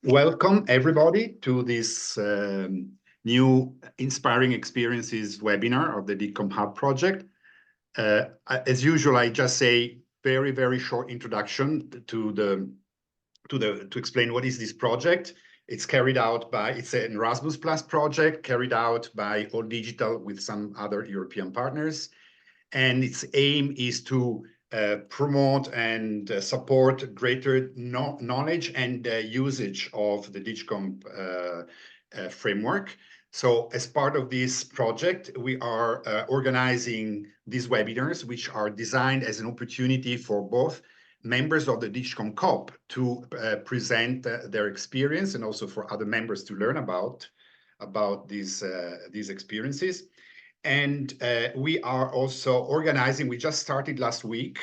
Welcome everybody to this new Inspiring Experiences webinar of the DigComp Hub project. As usual, I just say very short introduction to explain what is this project. It's an Erasmus Plus project carried out by All Digital with some other European partners, and its aim is to promote and support greater knowledge and usage of the DigComp framework. So as part of this project, we are organizing these webinars, which are designed as an opportunity for both members of the DigComp COP to present their experience, and also for other members to learn about these experiences. And we are also organizing, we just started last week,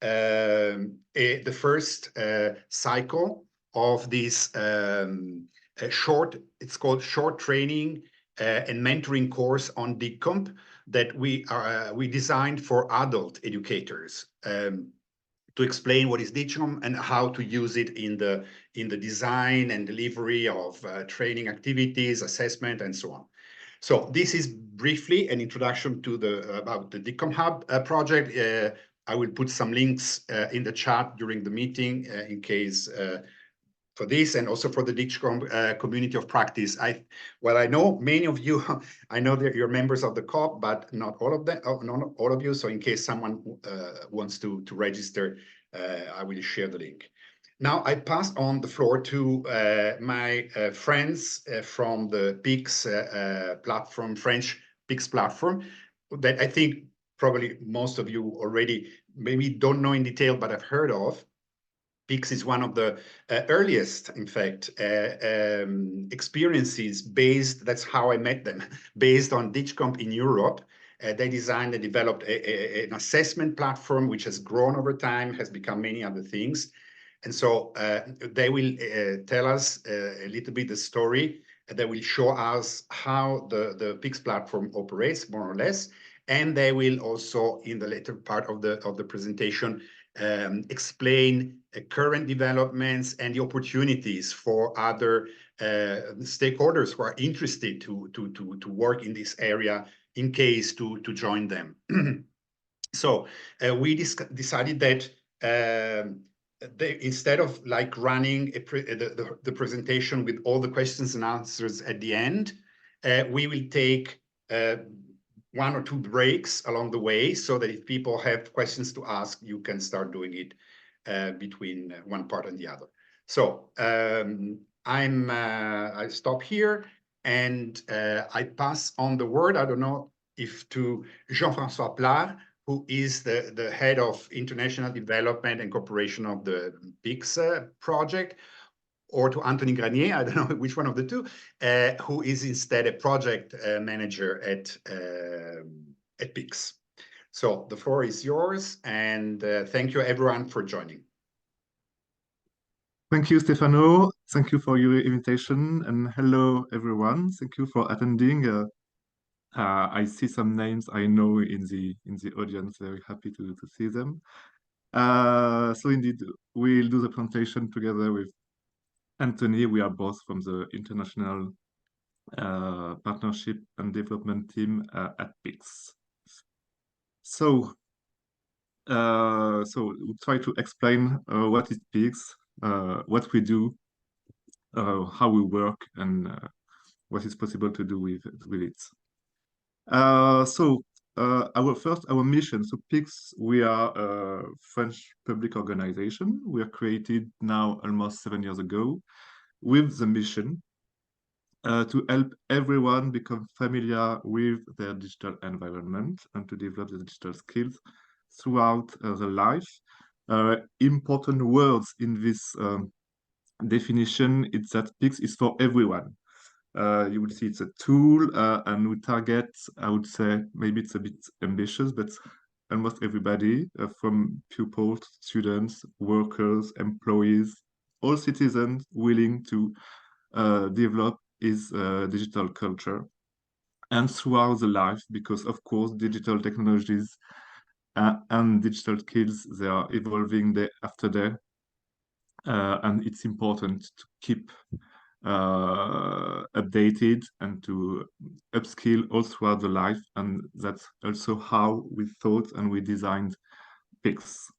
the first cycle of this it's called short training and mentoring course on DigComp that we designed for adult educators to explain what is DigComp and how to use it in the design and delivery of training activities, assessment, and so on. So this is briefly an introduction to about the DigComp Hub project. I will put some links in the chat during the meeting in case for this, and also for the DigComp community of practice. I know many of you, I know that you're members of the COP, but not all of them, not all of you. So in case someone wants to register, I will share the link. Now I pass on the floor to my friends from the PIX platform, French PIX platform, that I think probably most of you already maybe don't know in detail, but I've heard of. PIX is one of the earliest, in fact, experiences based, that's how I met them, based on DigComp in Europe. They designed and developed an assessment platform, which has grown over time, has become many other things. And so they will tell us a little bit the story. They will show us how the PIX platform operates, more or less. And they will also, in the later part of the presentation, explain current developments and the opportunities for other stakeholders who are interested to work in this area in case to join them. So we decided that instead of like running the presentation with all the questions and answers at the end, we will take one or two breaks along the way, so that if people have questions to ask, you can start doing it between one part and the other. So I stop here and I pass on the word. I don't know if to Jean-François Plard, who is the head of international development and cooperation of the PIX project, or to Anthony Granier, I don't know which one of the two, who is instead a project manager at PIX. So the floor is yours, and thank you everyone for joining. Thank you, Stefano. Thank you for your invitation, and hello everyone. Thank you for attending. I see some names I know in the audience. Very happy to see them. So indeed, we'll do the presentation together with Anthony. We are both from the International Partnership and Development Team at PIX. So we'll try to explain what is PIX, what we do, how we work, and what is possible to do with it. Our mission. So PIX, we are a French public organization. We are created now almost 7 years ago with the mission to help everyone become familiar with their digital environment and to develop the digital skills throughout the life. Important words in this definition, it's that PIX is for everyone. You will see it's a tool, and we target, I would say, maybe it's a bit ambitious, but almost everybody, from pupils, students, workers, employees, all citizens willing to develop his digital culture. And throughout the life, because of course, digital technologies and digital skills, they are evolving day after day. and it's important to keep updated and to upskill all throughout the life, and that's also how we thought and we designed Pix.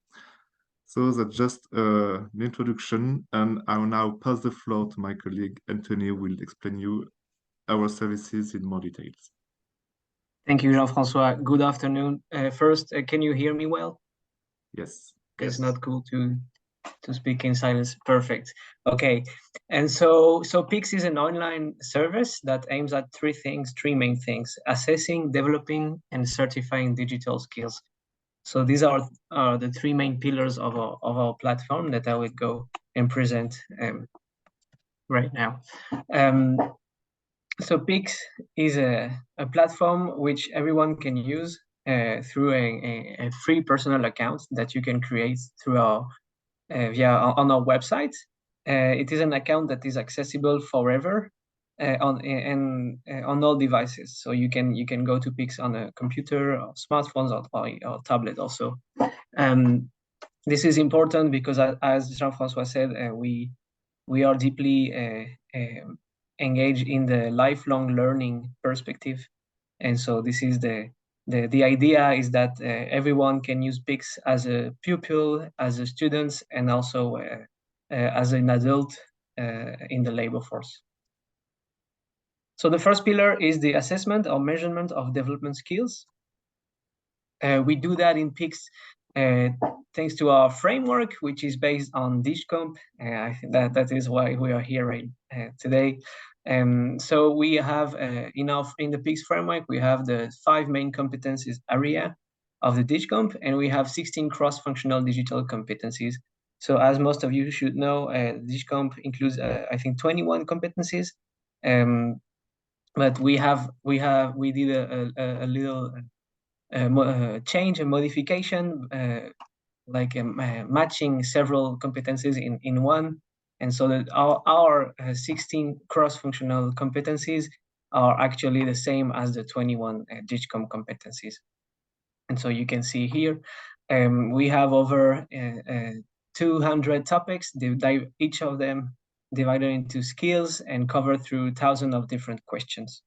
So that's just an introduction, and I will now pass the floor to my colleague Anthony, who will explain you our services in more details. Thank you, Jean-Francois. Good afternoon. First, can you hear me well? Yes. It's not cool to speak in silence. Perfect. Okay. And so Pix is an online service that aims at three main things: assessing, developing, and certifying digital skills. So these are the three main pillars of our platform that I will go and present right now. So Pix is a platform which everyone can use through a free personal account that you can create through our on our website. It is an account that is accessible forever on all devices. So you can go to Pix on a computer, or smartphones, or tablet also. This is important because, as Jean-Francois said, we are deeply engaged in the lifelong learning perspective, and so this is the idea is that everyone can use Pix as a pupil, as a student, and also as an adult in the labor force. So the first pillar is the assessment or measurement of development skills. We do that in Pix thanks to our framework, which is based on DigComp. I think that is why we are here today. So we have in the Pix framework, we have the 5 main competencies area of the DigComp, and we have 16 cross-functional digital competencies. So as most of you should know, DigComp includes I think 21 competencies. But we did a little change and modification, like matching several competencies in one, and so that our 16 cross-functional competencies are actually the same as the 21 DigComp competencies. And so you can see here, we have over 200 topics, each of them divided into skills and covered through thousands of different questions.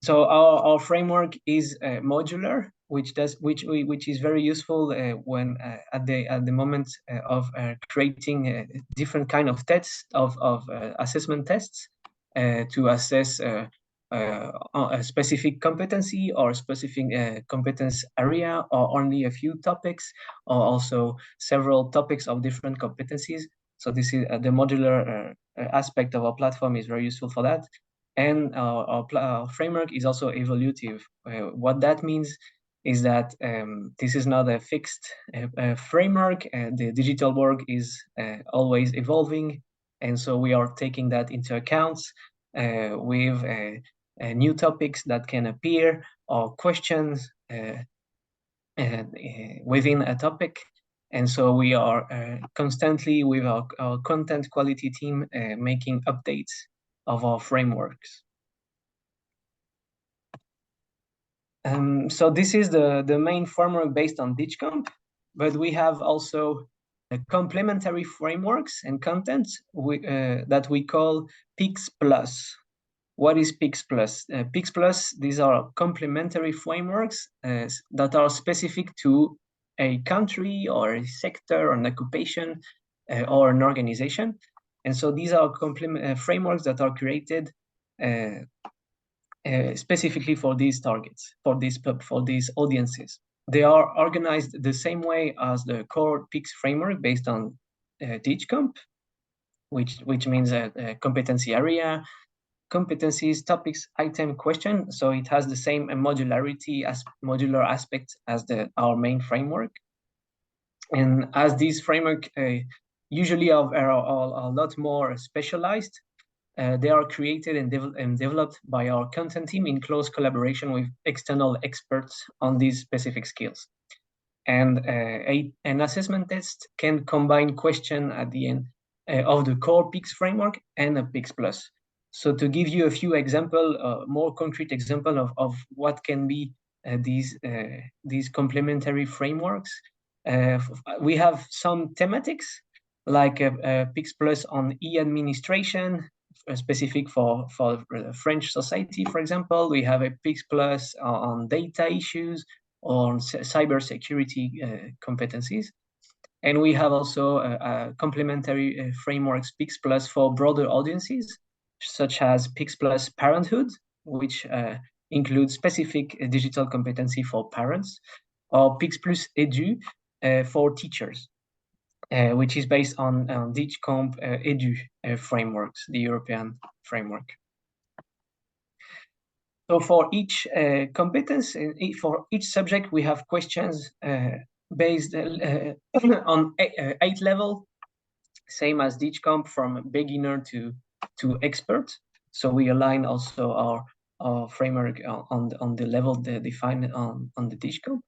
So our framework is modular, which is very useful when at the moment of creating different kind of tests of assessment tests to assess a specific competency or specific competence area, or only a few topics, or also several topics of different competencies. So this is the modular aspect of our platform is very useful for that. And our framework is also evolutive. What that means is that this is not a fixed framework. The digital world is always evolving, and so we are taking that into account with new topics that can appear, or questions within a topic. And so we are constantly with our content quality team making updates of our frameworks. So this is the main framework based on DigComp, but we have also complementary frameworks and content that we call Pix Plus. What is Pix Plus? Pix Plus, these are complementary frameworks that are specific to a country or a sector or an occupation or an organization. And so these are frameworks that are created specifically for these targets, for these audiences. They are organized the same way as the core Pix framework based on DigComp, which means a competency area, competencies, topics, item, question. So it has the same modularity as modular aspects as our main framework. And as these framework usually are a lot more specialized, they are created and developed by our content team in close collaboration with external experts on these specific skills. And an assessment test can combine question at the end of the core Pix framework and a Pix Plus. So to give you a few example, more concrete example of what can be these complementary frameworks, We have some thematics like Pix Plus on e-administration, specific for French society, for example. We have a Pix Plus on data issues or on cybersecurity competencies. And we have also complementary frameworks Pix Plus for broader audiences, such as Pix Plus Parenthood, which includes specific digital competency for parents, or Pix Plus Edu for teachers, which is based on DigComp Edu frameworks, the European framework. So for each competence, for each subject, we have questions based on 8 level, same as DigComp, from beginner to expert. So we align also our framework on the level defined on the DigComp.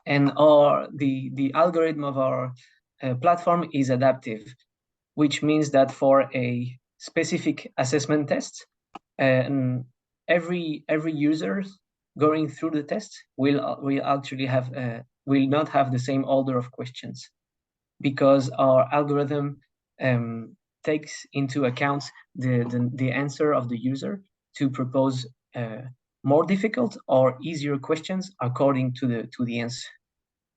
And the algorithm of our platform is adaptive, which means that for a specific assessment test, every user going through the test will actually have will not have the same order of questions, because our algorithm takes into account the answer of the user to propose more difficult or easier questions according to the answer.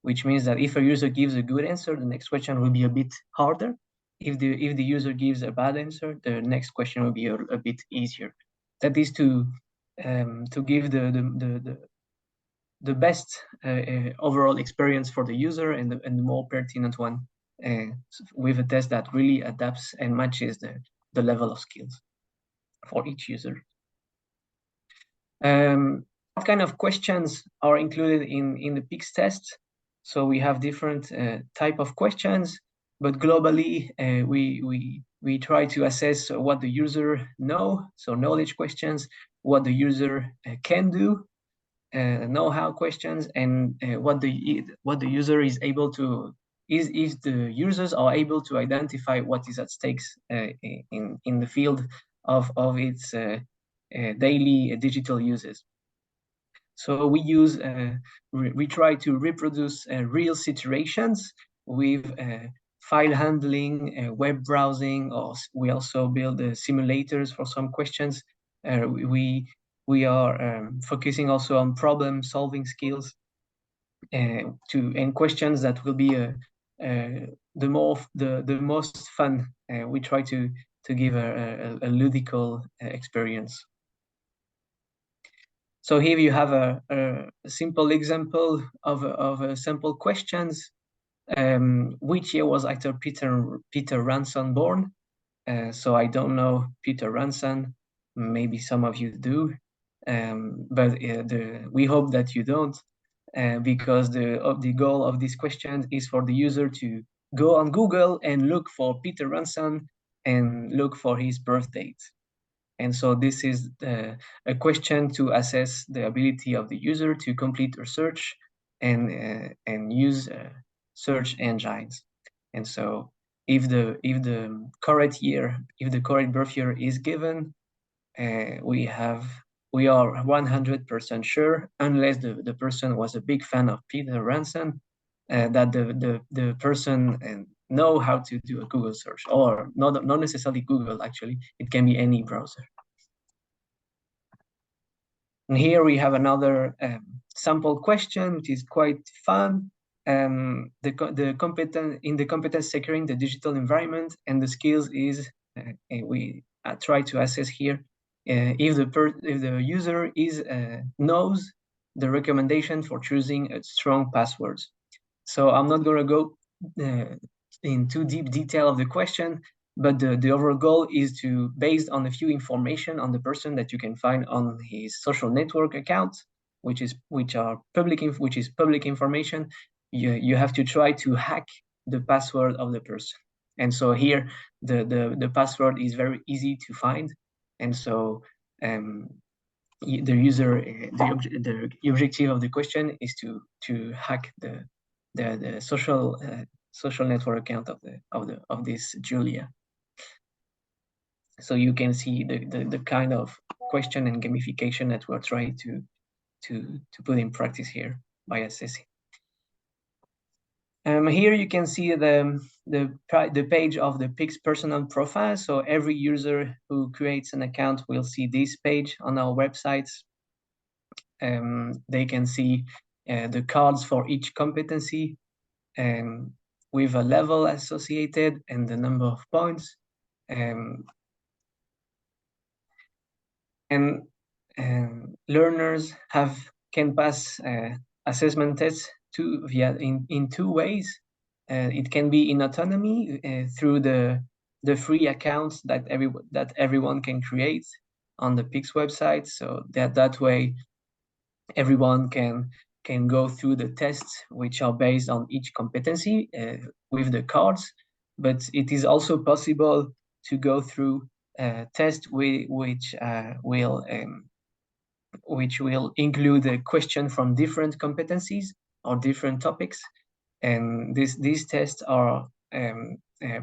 Which means that if a user gives a good answer, the next question will be a bit harder. If the user gives a bad answer, the next question will be a bit easier. That is to give the best overall experience for the user and the more pertinent one with a test that really adapts and matches the level of skills for each user. What kind of questions are included in the PIX test? So we have different type of questions, but globally we try to assess what the user know, so knowledge questions, what the user can do, know-how questions, and what the user is able to if the users are able to identify what is at stakes in the field of its daily digital uses. So we use we try to reproduce real situations with file handling, web browsing, or we also build simulators for some questions. We are focusing also on problem-solving skills and questions that will be the most fun. We try to give a ludical experience. So here you have a simple example of sample questions. Which year was actor Peter Ranson born? So I don't know Peter Ranson. Maybe some of you do, but we hope that you don't, because the goal of this question is for the user to go on Google and look for Peter Ranson and look for his birth date. And so this is a question to assess the ability of the user to complete a search and use search engines. And so if the correct birth year is given, we are 100% sure, unless the person was a big fan of Peter Ranson, that the person know how to do a Google search, or not necessarily Google, actually, it can be any browser. And here we have another sample question, which is quite fun. The competence securing the digital environment, and the skills is we try to assess here if the user knows the recommendation for choosing a strong passwords. So I'm not going to go in too deep detail of the question, but the overall goal is to, based on a few information on the person that you can find on his social network account, which is public information, you have to try to hack the password of the person. And so here the password is very easy to find, and so the user the objective of the question is to hack the social network account of this Julia. So you can see the kind of question and gamification that we're trying to put in practice here by assessing. Here you can see the page of the Pix personal profile. So every user who creates an account will see this page on our websites. They can see the cards for each competency with a level associated and the number of points. And learners can pass assessment tests in two ways. It can be in autonomy through the free accounts that everyone can create on the Pix website. So that way everyone can go through the tests which are based on each competency with the cards. But it is also possible to go through tests which will include a question from different competencies or different topics, and these tests are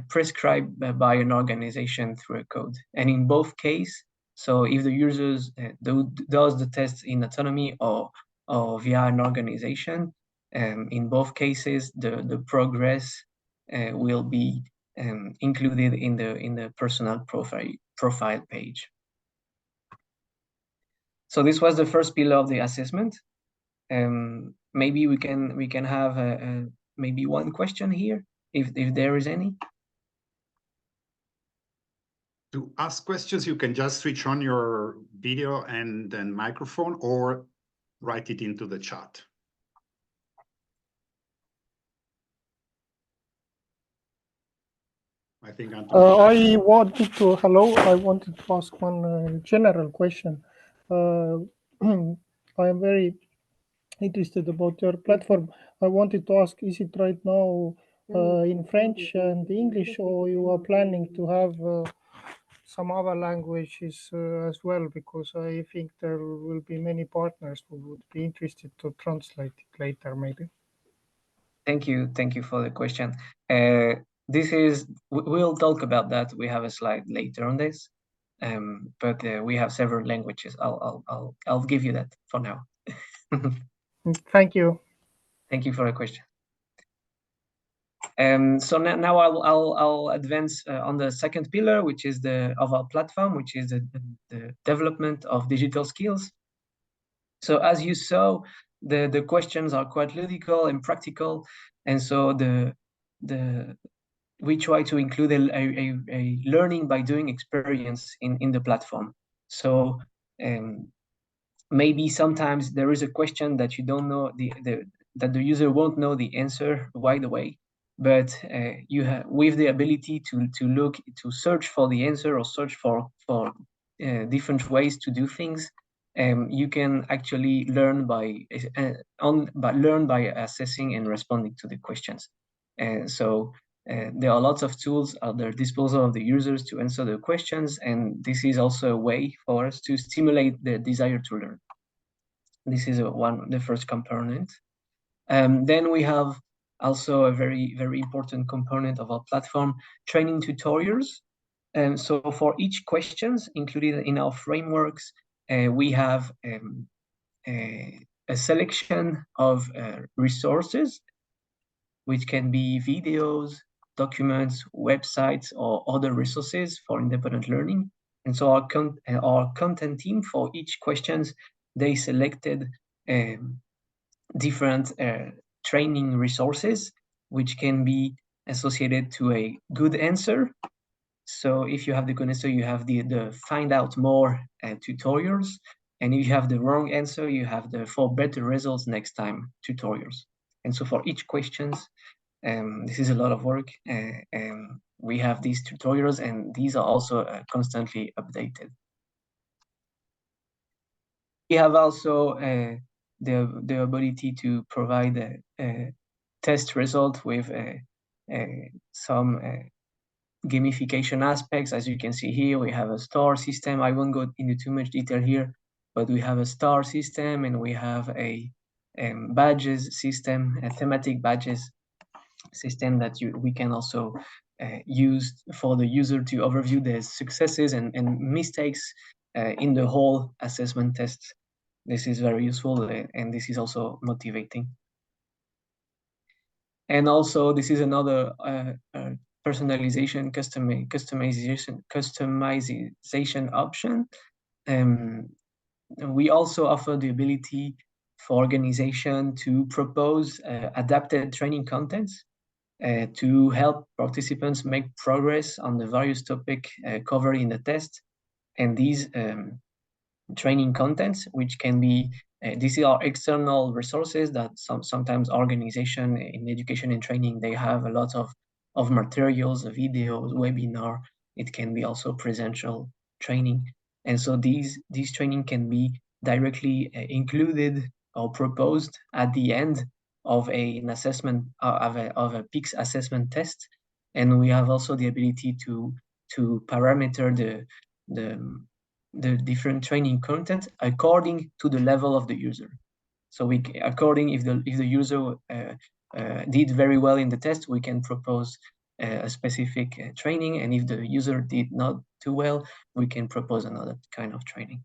prescribed by an organization through a code. And in both cases, so if the users does the tests in autonomy or via an organization, in both cases the progress will be included in the personal profile page. So this was the first pillar of the assessment. Maybe we can have maybe one question here, if there is any. To ask questions, you can just switch on your video and then microphone, or write it into the chat. I think I wanted to ask one general question. I am very interested about your platform. I wanted to ask, is it right now in French and English, or you are planning to have some other languages as well? Because I think there will be many partners who would be interested to translate it later, maybe. Thank you for the question. We'll talk about that. We have a slide later on this, but we have several languages. I'll give you that for now. Thank you. Thank you for the question. So now I'll advance on the second pillar, which is of our platform, which is the development of digital skills. So as you saw, the questions are quite logical and practical, and so we try to include a learning by doing experience in the platform. So maybe sometimes there is a question that you don't know that the user won't know the answer right away, but you have with the ability to search for the answer or search for different ways to do things. You can actually learn by assessing and responding to the questions. So there are lots of tools at their disposal of the users to answer the questions, and this is also a way for us to stimulate the desire to learn. This is the first component. Then we have also a very, very important component of our platform, training tutorials. So for each questions included in our frameworks, we have a selection of resources, which can be videos, documents, websites, or other resources for independent learning. And so our content team, for each questions, they selected different training resources, which can be associated to a good answer. So if you have the good answer, you have the find out more tutorials. And if you have the wrong answer, you have the for better results next time tutorials. And so for each questions, this is a lot of work. We have these tutorials, and these are also constantly updated. We have also the ability to provide a test result with some gamification aspects. As you can see here, we have a star system. I won't go into too much detail here, but we have a star system, and we have a badges system, a thematic badges system that we can also use for the user to overview the successes and mistakes in the whole assessment test. This is very useful, and this is also motivating. And also, this is another personalization, customization option. We also offer the ability for organization to propose adapted training contents to help participants make progress on the various topics covered in the test. And these training contents, which can be, these are external resources that sometimes organization in education and training, they have a lot of materials, videos, webinar. It can be also presential training. And so these training can be directly included or proposed at the end of an assessment, of a PICS assessment test. And we have also the ability to parameter the different training content according to the level of the user. So according if the user did very well in the test, we can propose a specific training, and if the user did not too well, we can propose another kind of training.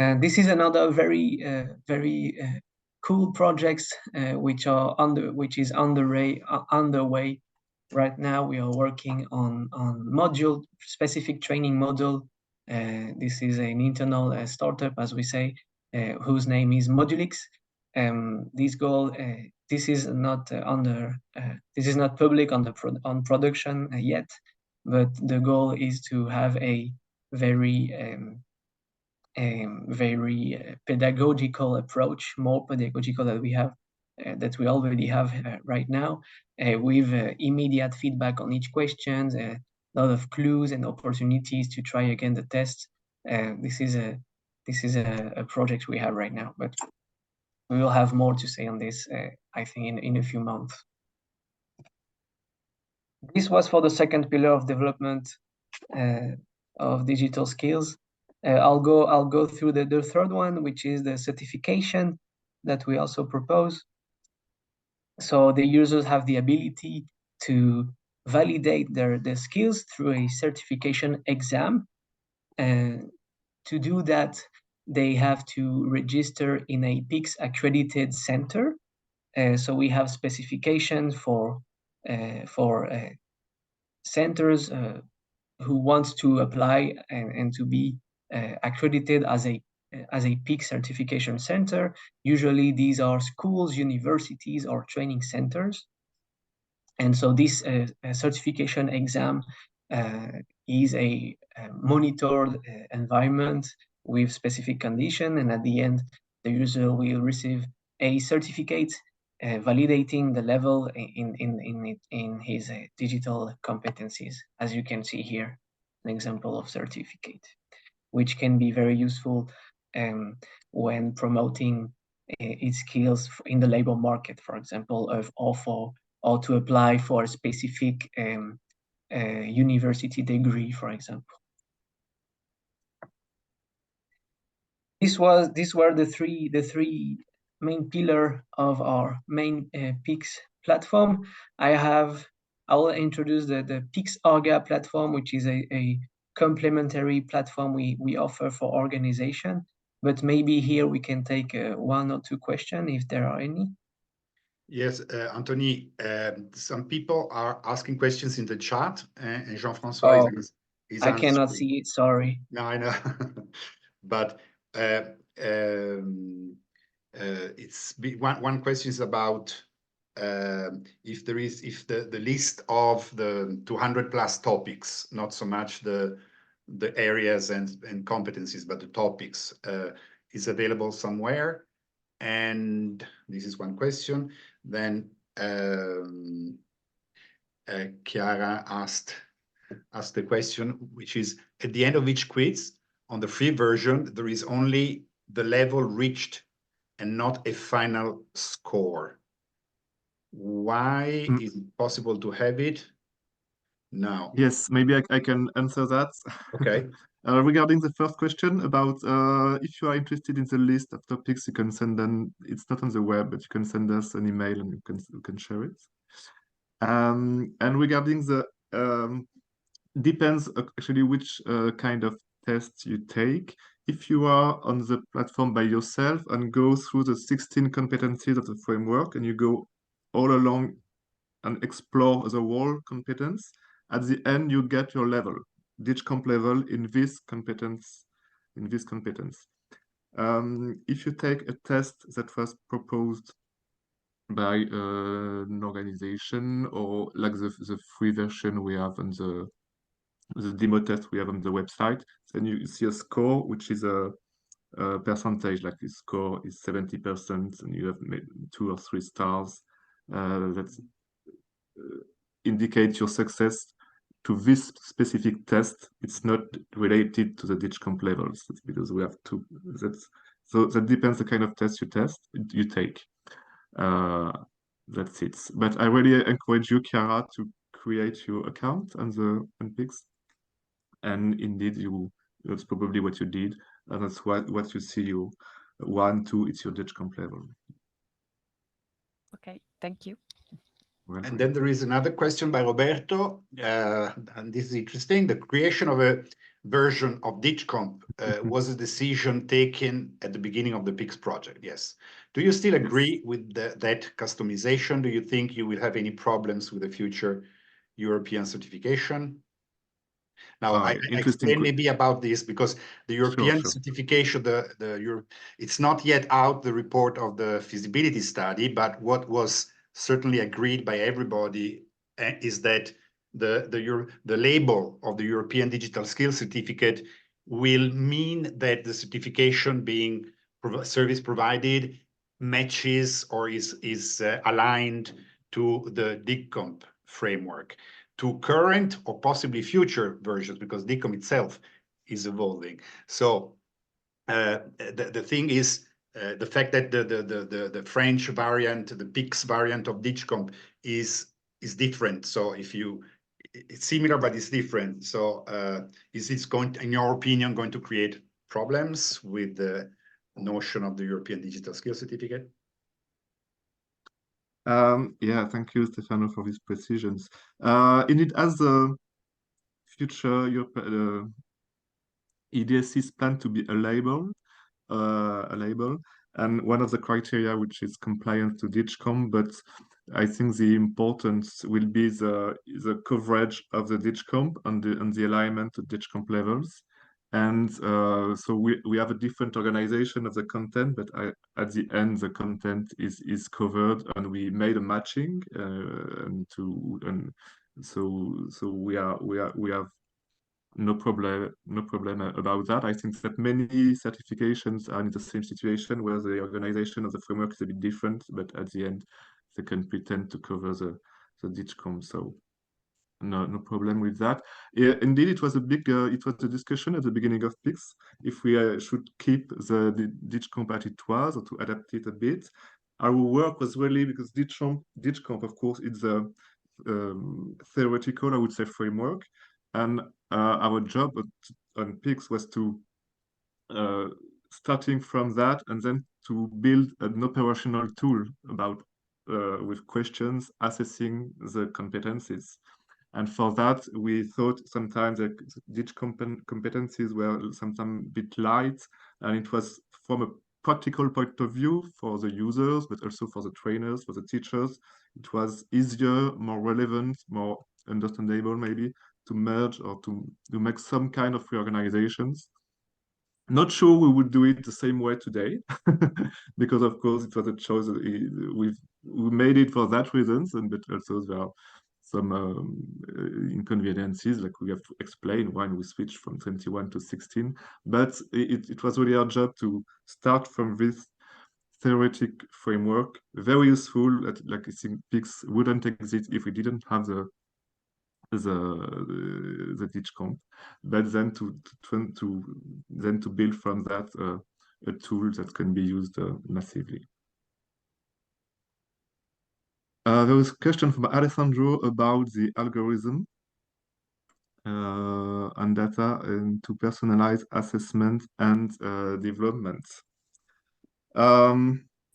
And this is another very cool projects which is underway right now. We are working on module specific training module. This is an internal startup, as we say, whose name is Modulix. This goal, this is not this is not public on production yet, but the goal is to have a very pedagogical approach, more pedagogical than we have, that we already have right now, with immediate feedback on each question, a lot of clues and opportunities to try again the test. This is a project we have right now, but we will have more to say on this, I think, in a few months. This was for the second pillar of development of digital skills. I'll go through the third one, which is the certification that we also propose. So the users have the ability to validate their skills through a certification exam. And to do that, they have to register in a PICS accredited center. So we have specifications for centers who wants to apply and to be accredited as a PICS certification center. Usually these are schools, universities, or training centers. And so this certification exam is a monitored environment with specific condition, and at the end, the user will receive a certificate validating the level in his digital competencies. As you can see here, an example of certificate, which can be very useful when promoting its skills in the labor market, for example, or to apply for a specific university degree, for example. These were the three main pillar of our main PICS platform. I will introduce the PICS Orga platform, which is a complementary platform we offer for organization. But maybe here we can take one or two questions if there are any. Yes, Anthony, some people are asking questions in the chat, and Jean-François is I cannot see it, sorry. No, I know. But it's one question is about if the list of the 200 plus topics, not so much the areas and competencies, but the topics is available somewhere. And this is one question. Then Chiara asked the question, which is, at the end of each quiz, on the free version, there is only the level reached and not a final score. Why is it possible to have it now? Yes, maybe I can answer that. Okay. Regarding the first question about if you are interested in the list of topics, you can send them. It's not on the web, but you can send us an email and you can share it. And regarding the depends actually which kind of tests you take. if you are on the platform by yourself and go through the 16 competencies of the framework, and you go all along and explore the whole competence, at the end you get your level, DigComp level in this competence. If you take a test that was proposed by an organization, or like the free version we have on the demo test we have on the website, then you see a score which is a percentage, like this score is 70%, and you have 2 or 3 stars. That indicates your success to this specific test. It's not related to the DigComp levels. That's because we have two. So that depends the kind of test you take. That's it. But I really encourage you, Chiara, to create your account on Pix. And indeed, that's probably what you did. And that's what you see, you 1, 2, it's your DigComp level. Okay, thank you. And then there is another question by Roberto, and this is interesting. The creation of a version of DigComp was a decision taken at the beginning of the PIX project, yes. Do you still agree with that customization? Do you think you will have any problems with the future European certification? Now, I explain maybe about this, because the European certification, it's not yet out, the report of the feasibility study, but what was certainly agreed by everybody is that the label of the European Digital Skills Certificate will mean that the certification being service provided matches or is aligned to the DigComp framework, to current or possibly future versions, because DigComp itself is evolving. So the thing is, the fact that the French variant, the PIX variant of DigComp is different. So it's similar, but it's different. So is this going, in your opinion, going to create problems with the notion of the European Digital Skills Certificate? Yeah, thank you, Stefano, for these precisions. Indeed, as the future EDSC's plan to be a label, and one of the criteria which is compliant to DigComp, but I think the importance will be the coverage of the DigComp and the alignment to DigComp levels. And so we have a different organization of the content, but at the end the content is covered, and we made a matching, and so we have no problem about that. I think that many certifications are in the same situation, where the organization of the framework is a bit different, but at the end they can pretend to cover the DigComp. So no problem with that. Yeah, indeed, it was a discussion at the beginning of PIX if we should keep the DigComp as it was, or to adapt it a bit. Our work was really, because DigComp, of course, it's a theoretical, I would say, framework, and our job on PIX was to starting from that, and then to build an operational tool about with questions assessing the competencies. And for that, we thought sometimes that DigComp competencies were sometimes a bit light, and it was from a practical point of view for the users, but also for the trainers, for the teachers, it was easier, more relevant, more understandable maybe, to merge or to make some kind of reorganizations. Not sure we would do it the same way today, because of course it was a choice. We made it for that reasons, but also there are some inconveniences, like we have to explain why we switched from 21 to 16. But it was really our job to start from this theoretic framework, very useful. Like I think PIX wouldn't exist if we didn't have the DigComp, but then to build from that a tool that can be used massively. There was a question from Alessandro about the algorithm and data, and to personalize assessment and development.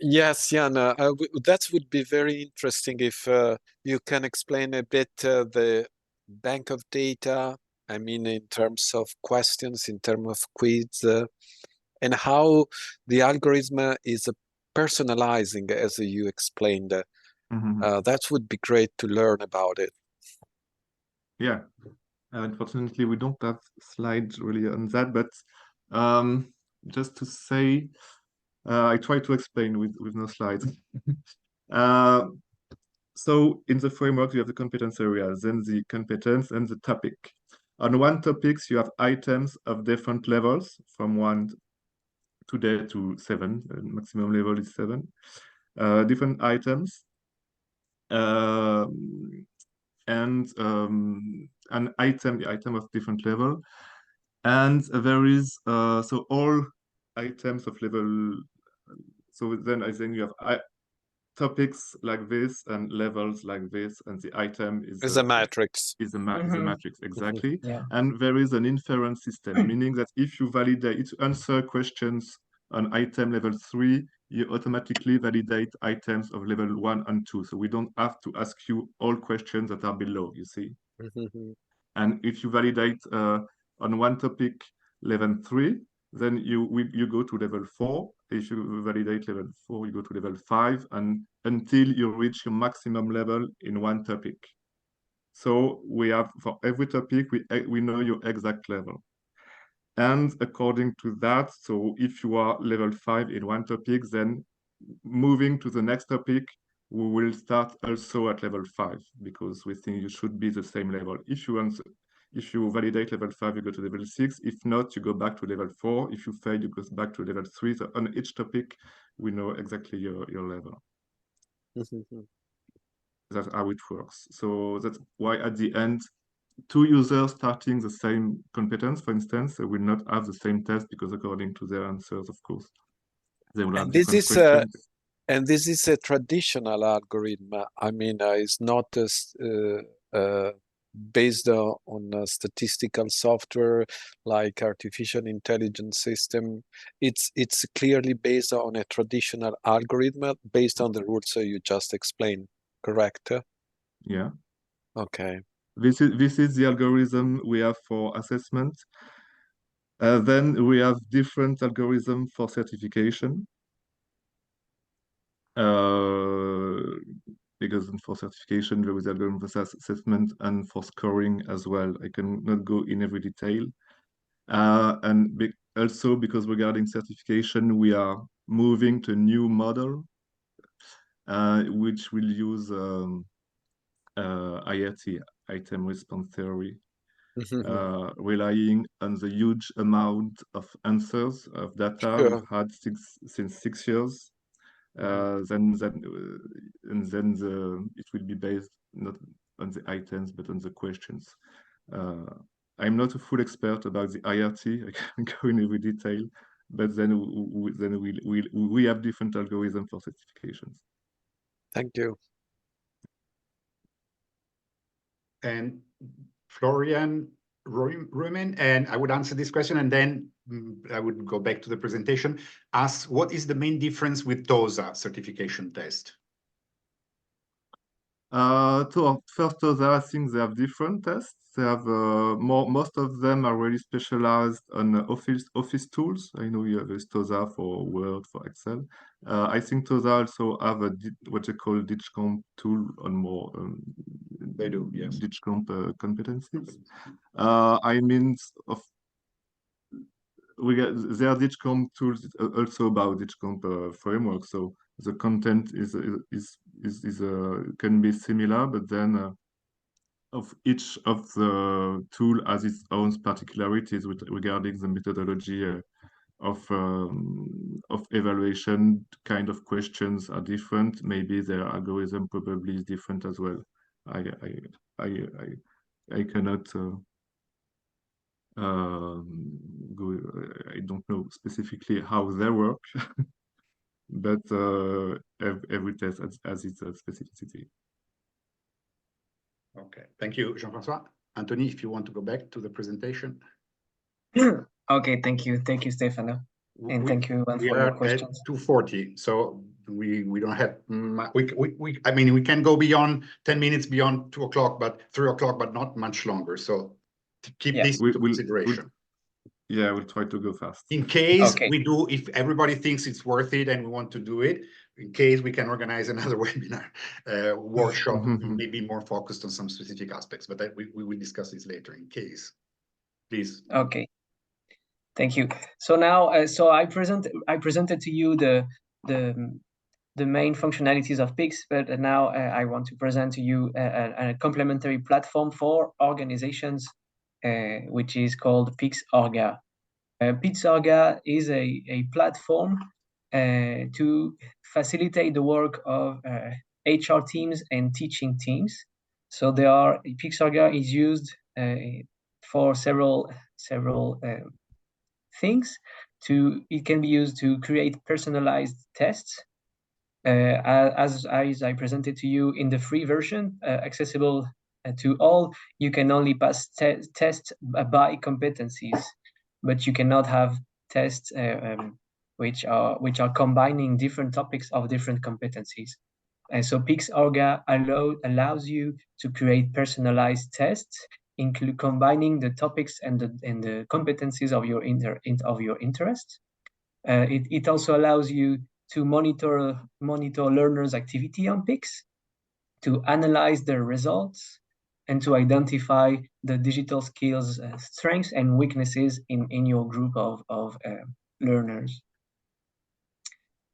Yes, Jan, that would be very interesting if you can explain a bit the bank of data I mean, in terms of questions, in terms of quiz, and how the algorithm is personalizing, as you explained. That would be great to learn about it. Yeah, unfortunately, we don't have slides really on that, but just to say, I try to explain with no slides. So in the framework, you have the competence areas, then the competence and the topic. On one topics, you have items of different levels from 1 today to 7. Maximum level is 7. Different items. And an item of different level. And there is, so all items of level, so then I think you have topics like this and levels like this, and the item is a matrix. Is a matrix, exactly. Yeah. And there is an inference system, meaning that if you validate, answer questions on item level 3, you automatically validate items of level 1 and 2. So we don't have to ask you all questions that are below, you see. And if you validate on one topic level 3, then you go to level 4. If you validate level 4, you go to level 5, and until you reach your maximum level in one topic. So we have, for every topic, we know your exact level. And according to that, so if you are level 5 in one topic, then moving to the next topic, we will start also at level 5, because we think you should be the same level. If you validate level 5, you go to level 6. If not, you go back to level 4. If you fail, you go back to level 3. So on each topic, we know exactly your level. That's how it works. So that's why at the end, 2 users starting the same competence, for instance, they will not have the same test, because according to their answers, of course, they will have different questions. And this is a traditional algorithm. I mean, it's not based on a statistical software like artificial intelligence system. It's clearly based on a traditional algorithm based on the rules you just explained, correct? Yeah. Okay. This is the algorithm we have for assessment. Then we have different algorithms for certification. Because for certification, there is algorithm for assessment and for scoring as well. I cannot go in every detail. And also because regarding certification, we are moving to a new model, which will use IRT, item response theory, relying on the huge amount of answers of data we've had since 6 years. Then it will be based not on the items but on the questions. I'm not a full expert about the IRT. I can't go in every detail, but then we have different algorithms for certifications. Thank you. And Florian Rumen, and I would answer this question, and then I would go back to the presentation. Ask, what is the main difference with TOSA certification test? First, TOSA, I think they have different tests. They have most of them are really specialized on office tools. I know you have TOSA for Word, for Excel. I think TOSA also have what they call DigComp tool on more they do, yes. DigComp competencies. I mean, their DigComp tools also about DigComp framework. So the content can be similar, but then of each of the tool has its own particularities regarding the methodology of evaluation. Kind of questions are different. Maybe their algorithm probably is different as well. I cannot I don't know specifically how they work, but every test has its specificity. Okay, thank you, Jean-François. Anthony, if you want to go back to the presentation. Okay, thank you, Stefano, and thank you for your questions. We are at 2:40, so we don't have I mean, we can go beyond 10 minutes beyond 2 o'clock, but 3 o'clock, but not much longer. So keep Yeah. this into consideration. Yeah, we'll try to go fast. In case Okay. we do, if everybody thinks it's worth it and we want to do it, in case we can organize another webinar, workshop, maybe more focused on some specific aspects, but we will discuss this later in case. Please. Okay. Thank you. So now, so I presented to you the main functionalities of Pix, but now I want to present to you a complementary platform for organizations, which is called Pix.org. Pix.org is a platform to facilitate the work of HR teams and teaching teams. So Pix.org is used for several things. It can be used to create personalized tests. As I presented to you in the free version, accessible to all, you can only pass tests by competencies, but you cannot have tests which are combining different topics of different competencies. And so Pix.org allows you to create personalized tests, combining the topics and the competencies of your interest. It also allows you to monitor learners' activity on Pix, to analyze their results, and to identify the digital skills strengths and weaknesses in your group of learners.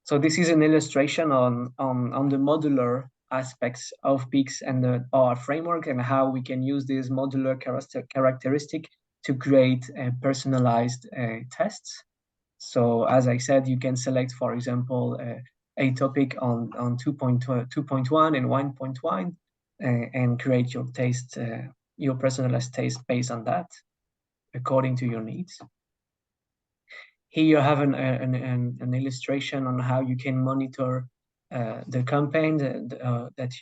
So this is an illustration on the modular aspects of Pix and our framework, and how we can use this modular characteristic to create personalized tests. So as I said, you can select, for example, a topic on 2.1 and 1.1 and create your taste, your personalized taste based on that, according to your needs. Here you have an illustration on how you can monitor the campaign that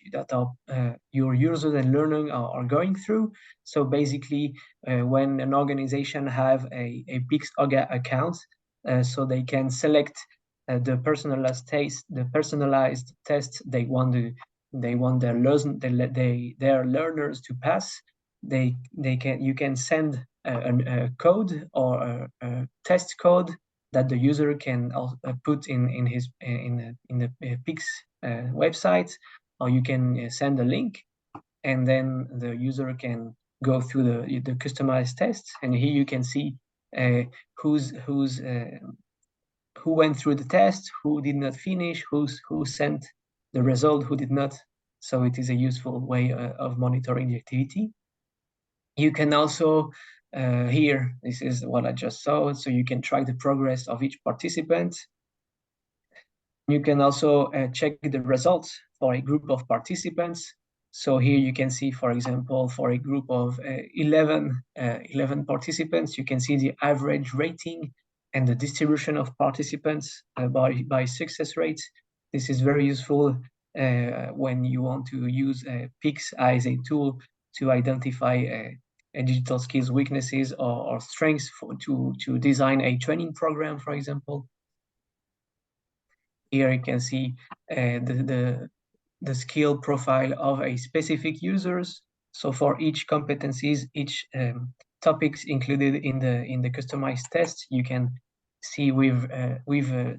your users and learners are going through. So basically, when an organization have a Pix.org account, so they can select the personalized test they want their learners to pass. You can send a code or a test code that the user can put in the Pix website, or you can send a link, and then the user can go through the customized tests. And here you can see who went through the test, who did not finish, who sent the result, who did not. So it is a useful way of monitoring the activity. You can also, here, this is what I just saw, so you can track the progress of each participant. You can also check the results for a group of participants. So here you can see, for example, for a group of 11 participants, you can see the average rating and the distribution of participants by success rate. This is very useful when you want to use Pix as a tool to identify digital skills weaknesses or strengths to design a training program, for example. Here you can see the skill profile of a specific users. So for each competencies, each topics included in the customized test, you can see with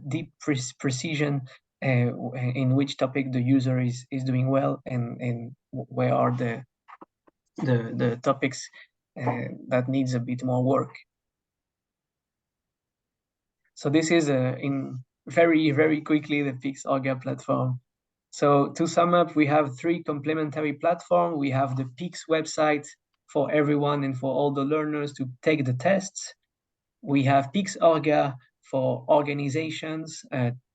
deep precision in which topic the user is doing well, and where are the topics that needs a bit more work. So this is in very quickly the Pix.org platform. So to sum up, we have 3 complementary platforms. We have the Pix website for everyone and for all the learners to take the tests. We have Pix.org for organizations,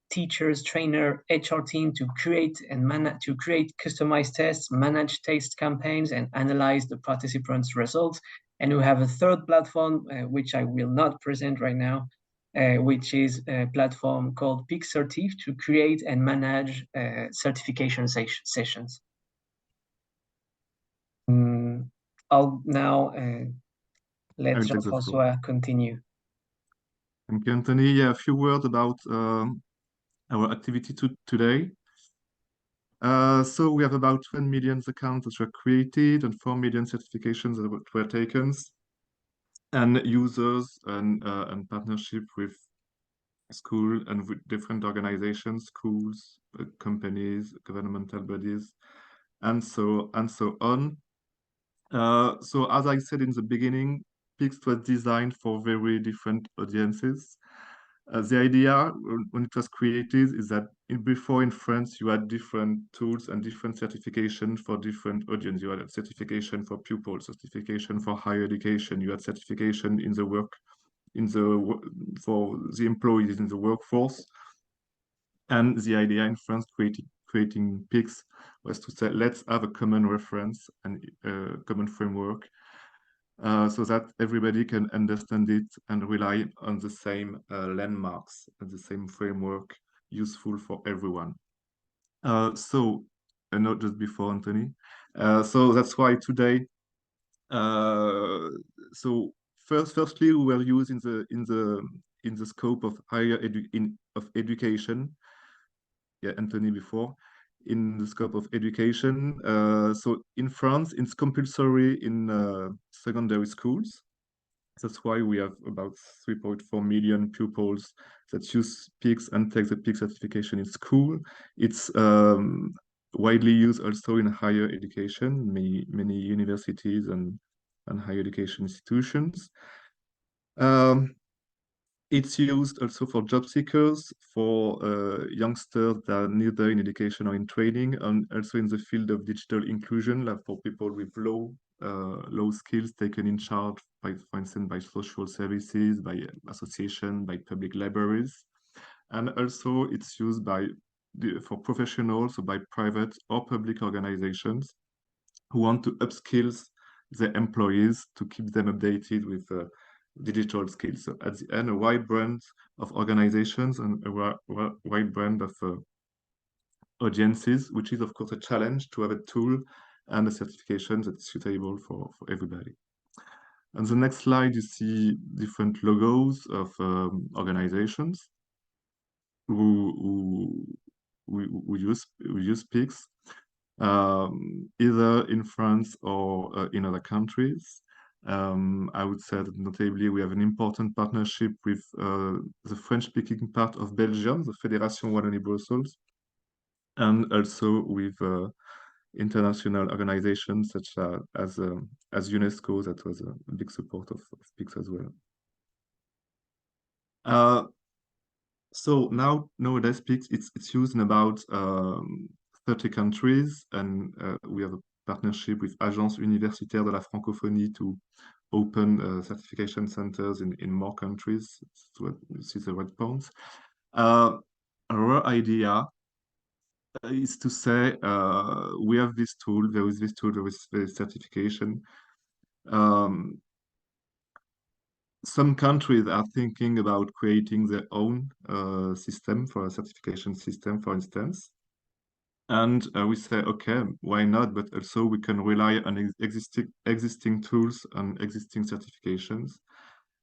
teachers, trainer, HR team to create customized tests, manage test campaigns, and analyze the participants' results. And we have a third platform, which I will not present right now, which is a platform called PixCertif to create and manage certification sessions. I'll now let Jean-François continue. Thank you, Anthony. Yeah, a few words about our activity today. So we have about 10 million accounts that were created and 4 million certifications that were taken. and users and partnership with school and with different organizations, schools, companies, governmental bodies, and so on. So as I said in the beginning, PIX was designed for very different audiences. The idea when it was created is that before in France, you had different tools and different certification for different audience. You had a certification for pupils, certification for higher education. You had certification in the work, for the employees in the workforce. And the idea in France creating PIX was to say, let's have a common reference and a common framework so that everybody can understand it and rely on the same landmarks and the same framework useful for everyone. So, and not just before Anthony. So that's why today, so firstly, we were used in the scope of higher education. Yeah, Anthony before, in the scope of education. So in France, it's compulsory in secondary schools. That's why we have about 3.4 million pupils that use PIX and take the PIX certification in school. It's widely used also in higher education, many universities and higher education institutions. It's used also for job seekers, for youngsters that are neither in education or in training, and also in the field of digital inclusion, like for people with low skills taken in charge by, for instance, by social services, by association, by public libraries. And also it's used for professionals, so by private or public organizations who want to upskill their employees to keep them updated with digital skills. So at the end, a wide brand of organizations and a wide brand of audiences, which is of course a challenge to have a tool and a certification that's suitable for everybody. On the next slide, you see different logos of organizations who use PIX, either in France or in other countries. I would say that notably we have an important partnership with the French-speaking part of Belgium, the Fédération Wallonie-Brussels, and also with international organizations such as UNESCO, that was a big support of PIX as well. So nowadays PIX it's used in about 30 countries, and we have a partnership with Agence Universitaire de la Francophonie to open certification centers in more countries. So this is the red points. Our idea is to say we have this tool, there is this tool, there is the certification. Some countries are thinking about creating their own system for a certification system, for instance. And we say, okay, why not? But also we can rely on existing tools and existing certifications.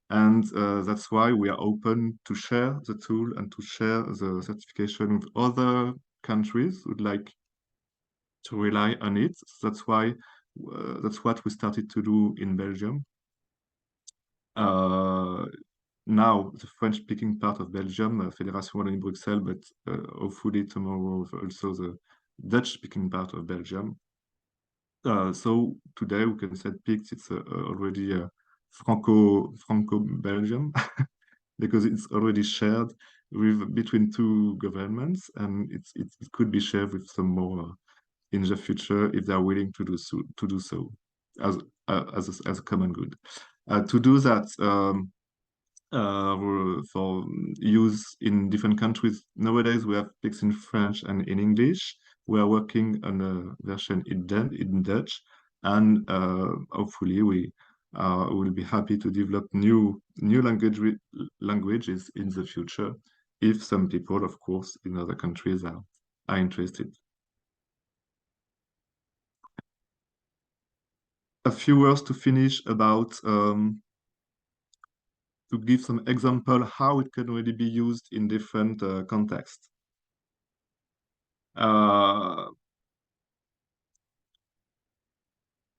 And that's why we are open to share the tool and to share the certification with other countries who would like to rely on it. So that's why that's what we started to do in Belgium. Now the French-speaking part of Belgium, Fédération Wallonie-Bruxelles, but hopefully tomorrow also the Dutch-speaking part of Belgium. So today we can say PIX, it's already Franco-Belgium because it's already shared between two governments, and it could be shared with some more in the future if they are willing to do so as a common good. To do that, for use in different countries. Nowadays, we have PIX in French and in English. We are working on a version in Dutch, and hopefully we will be happy to develop new languages in the future, if some people, of course, in other countries are interested. A few words to finish about to give some example how it can really be used in different contexts.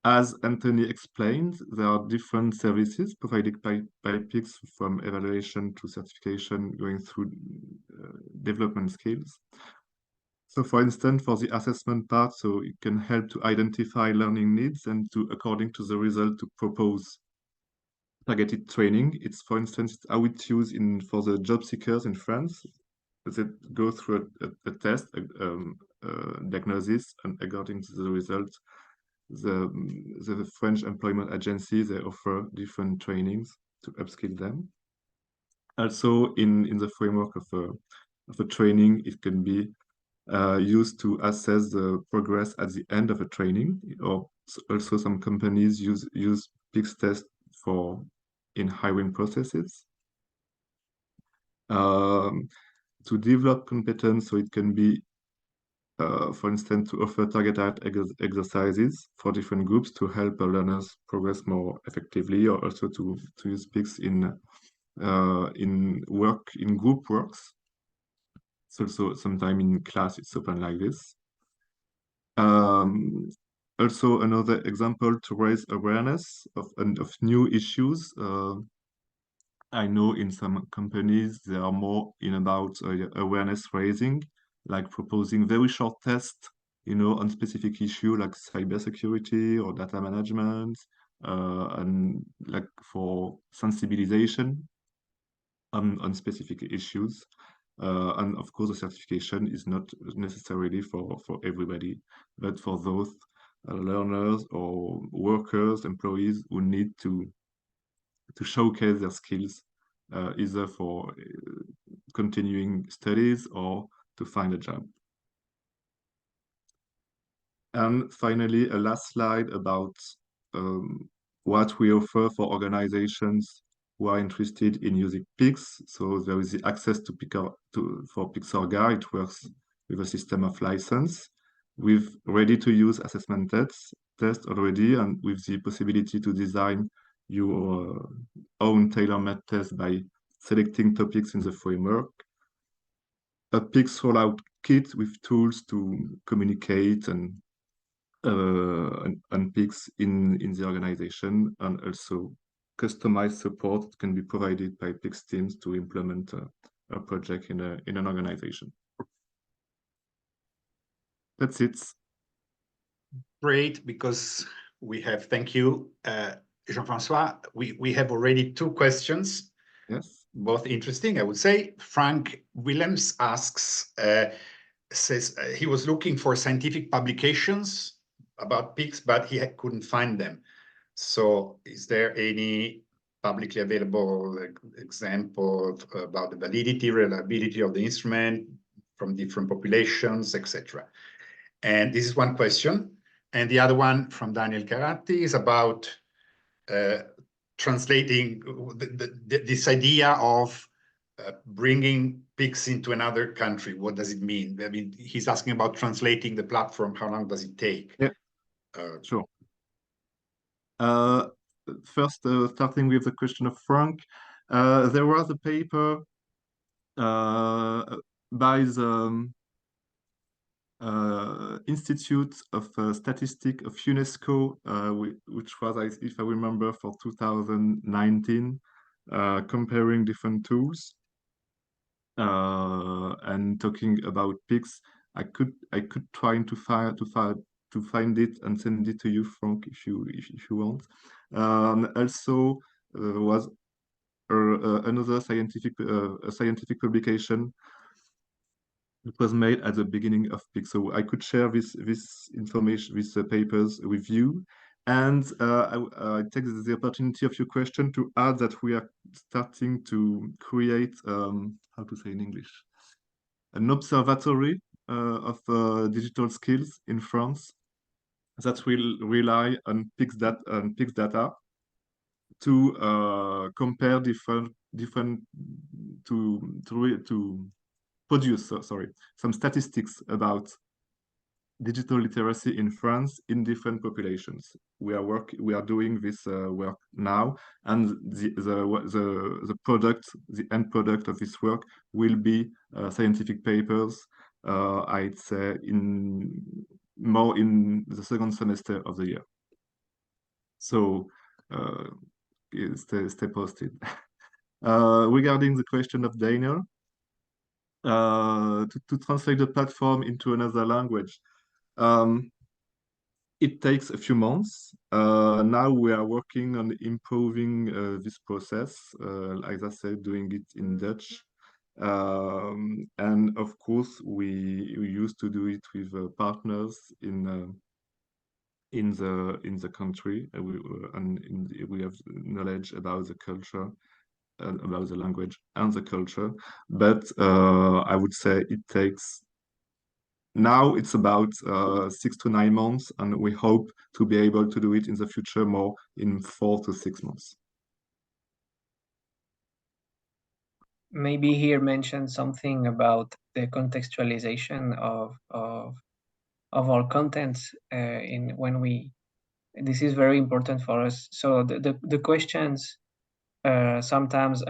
As Anthony explained, there are different services provided by PIX, from evaluation to certification, going through development skills. So for instance, for the assessment part, so it can help to identify learning needs and to, according to the result, to propose targeted training. It's, for instance, how it's used for the job seekers in France. They go through a test, diagnosis, and according to the result, the French employment agency, they offer different trainings to upskill them. Also, in the framework of a training, it can be used to assess the progress at the end of a training, or also some companies use PIX test in hiring processes. To develop competence, so it can be, for instance, to offer targeted exercises for different groups to help learners progress more effectively, or also to use PIX in group works. So sometime in class it's open like this. Also, another example to raise awareness of new issues. I know in some companies they are more in about awareness raising, like proposing very short tests, on specific issue like cybersecurity or data management, and like for sensibilization on specific issues. And of course, the certification is not necessarily for everybody, but for those learners or workers, employees who need to showcase their skills, either for continuing studies or to find a job. And finally, a last slide about what we offer for organizations who are interested in using PIX. So there is the access for PIX Orga. It works with a system of license, with ready-to-use assessment tests already, and with the possibility to design your own tailor-made test by selecting topics in the framework. A PIX rollout kit with tools to communicate and PIX in the organization, and also customized support can be provided by PIX teams to implement a project in an organization. That's it. Great, because thank you, Jean-François. We have already 2 questions. Yes. Both interesting, I would say. Frank Willems asks, says he was looking for scientific publications about PIX, but he couldn't find them. So is there any publicly available example about the validity, reliability of the instrument from different populations, etc.? And this is one question. And the other one from Daniel Caratti is about translating this idea of bringing PIX into another country. What does it mean? I mean, he's asking about translating the platform. How long does it take? Yeah, sure. First, starting with the question of Frank, there was a paper by the Institute of Statistics of UNESCO, which was, if I remember, for 2019, comparing different tools and talking about PIX. I could try to find it and send it to you, Frank, if you want. Also, was another scientific publication. It was made at the beginning of PIX, so I could share this information, these papers with you. And I take the opportunity of your question to add that we are starting to create, how to say in English, an observatory of digital skills in France that will rely on PIX data to compare to produce some statistics about digital literacy in France in different populations. We are doing this work now, and the end product of this work will be scientific papers. I'd say more in the second semester of the year. So stay posted. Regarding the question of Daniel, to translate the platform into another language, it takes a few months. Now we are working on improving this process, as I said, doing it in Dutch. And of course, we used to do it with partners in the country, we have knowledge about the culture, about the language and the culture. But I would say it takes. Now it's about 6 to 9 months, and we hope to be able to do it in the future more in 4 to 6 months. Maybe here mention something about the contextualization of our contents this is very important for us. So the questions sometimes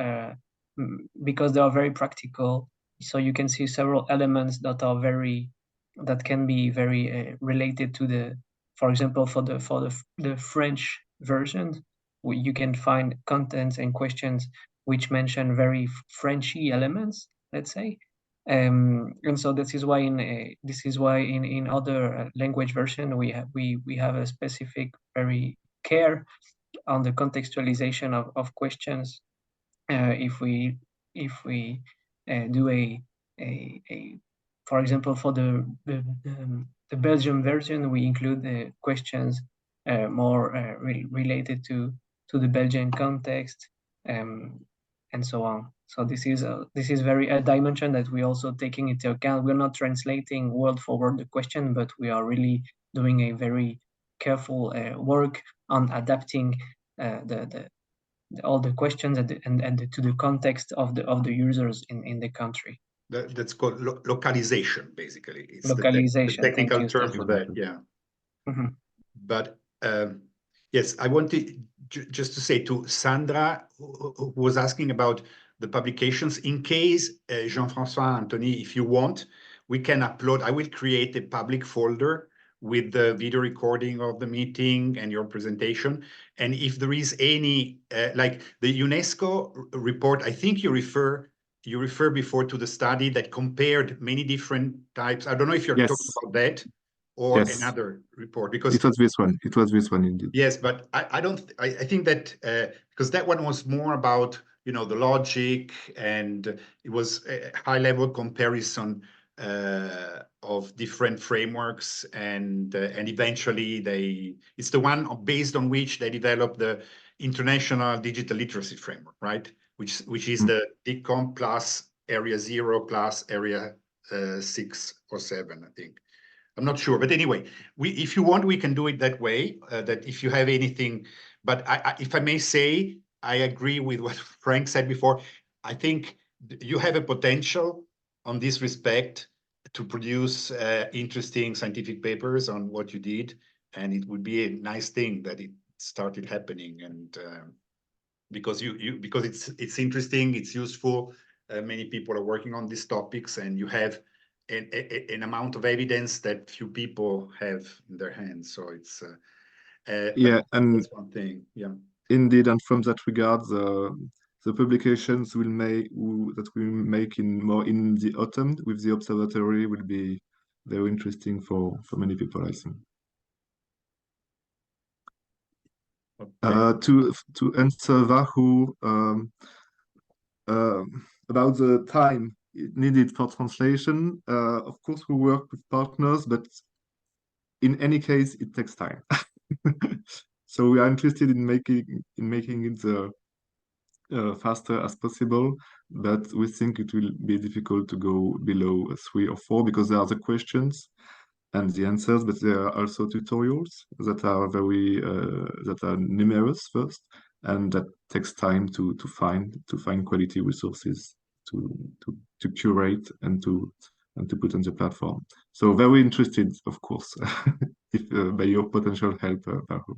because they are very practical, so you can see several elements that can be very related to for example, for the French version, you can find contents and questions which mention very Frenchy elements, let's say. And so this is why in other language version we have a specific very care on the contextualization of questions. If we do a for example, for the Belgian version, we include the questions more related to the Belgian context, and so on. So this is very a dimension that we also taking into account. We're not translating word for word the question, but we are really doing a very careful work on adapting all the questions and to the context of the users in the country. That's called localization, basically. It's localization. the technical term for that, yeah. Mm-hmm. But yes, I wanted just to say to Sandra, who was asking about the publications, in case, Jean-François, Anthony, if you want, we can upload, I will create a public folder with the video recording of the meeting and your presentation. And if there is any, like the UNESCO report, I think you refer before to the study that compared many different types. I don't know if you're talking about that or another report, because it was this one. It was this one indeed. Yes, but I think that because that one was more about, you know, the logic, and it was a high level comparison of different frameworks, and eventually it's the one based on which they developed the International Digital Literacy Framework, right? Which is the DigComp plus Area 0 plus Area 6 or 7, I think. I'm not sure, but anyway, if you want, we can do it that way. That if you have anything, but if I may say, I agree with what Frank said before. I think you have a potential on this respect to produce interesting scientific papers on what you did, and it would be a nice thing that it started happening. And because because it's interesting, it's useful. Many people are working on these topics, and you have an amount of evidence that few people have in their hands. So it's and that's one thing. Yeah, indeed. And from that regard, the publications that we make in the autumn with the observatory will be very interesting for many people, I think. To answer Vahu about the time needed for translation, of course we work with partners, but in any case it takes time. So we are interested in making it faster as possible, but we think it will be difficult to go below 3 or 4 because there are the questions and the answers, but there are also tutorials that are numerous first, and that takes time to find quality resources to curate and to put on the platform. So very interested, of course, if by your potential help, Vahu.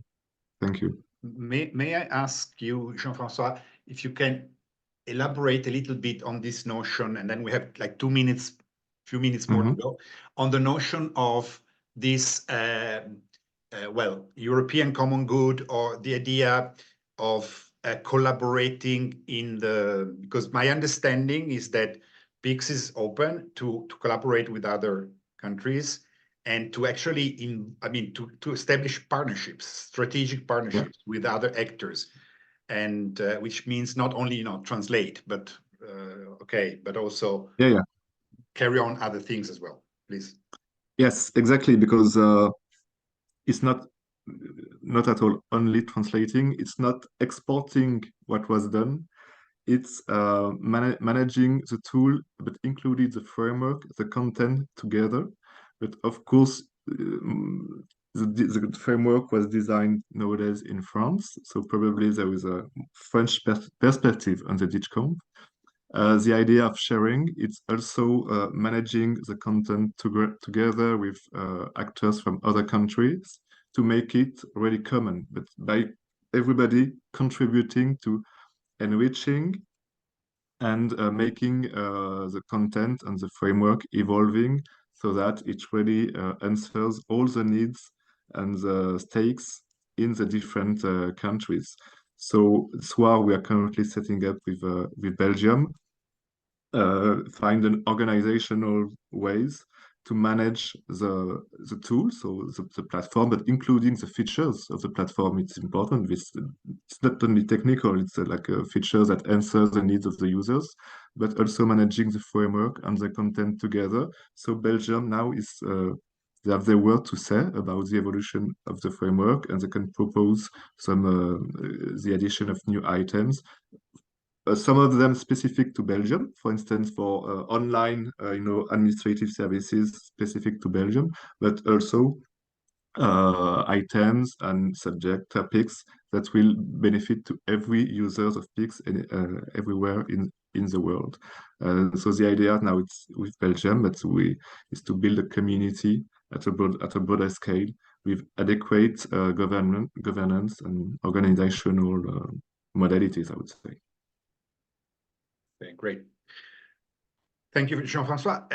Thank you. May I ask you, Jean-François, if you can elaborate a little bit on this notion, and then we have like 2 minutes, few minutes more to go, on the notion of this well, European common good, or the idea of collaborating in the, because my understanding is that PIX is open to collaborate with other countries and to actually to establish partnerships, strategic partnerships with other actors, and which means not only translate, but but also carry on other things as well. Please. Yes, exactly, because it's not at all only translating. It's not exporting what was done. It's managing the tool, but including the framework, the content together. But of course, the framework was designed nowadays in France, so probably there is a French perspective on the DigComp. The idea of sharing, it's also managing the content together with actors from other countries to make it really common, but by everybody contributing to enriching and making the content and the framework evolving so that it really answers all the needs and the stakes in the different countries. So that's why we are currently setting up with Belgium, find an organizational ways to manage the tool, so the platform, but including the features of the platform. It's important. It's not only technical, it's like a feature that answers the needs of the users, but also managing the framework and the content together. So Belgium now is they have their word to say about the evolution of the framework, and they can propose some the addition of new items. Some of them specific to Belgium, for instance, for online, administrative services specific to Belgium, but also items and subject topics that will benefit to every user of PIX everywhere in the world. So the idea now it's with Belgium, but is to build a community at a broader scale with adequate governance and organizational modalities, I would say. Okay, great. Thank you, Jean-François.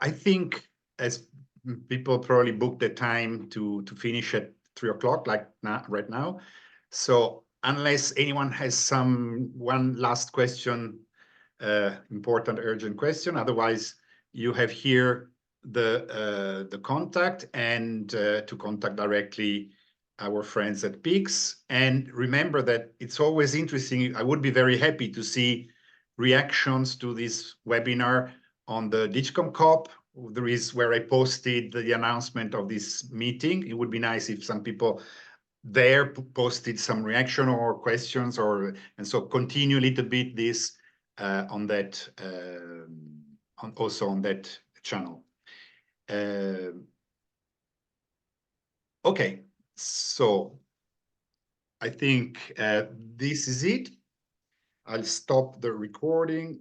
I think as people probably booked the time to finish at 3 o'clock, like right now. So unless anyone has one last question, important, urgent question, otherwise you have here the contact, and to contact directly our friends at PIX. And remember that it's always interesting. I would be very happy to see reactions to this webinar on the DigComp COP. There is where I posted the announcement of this meeting. It would be nice if some people there posted some reaction or questions, and so continue a little bit this on that also on that channel. Okay, so I think this is it. I'll stop the recording.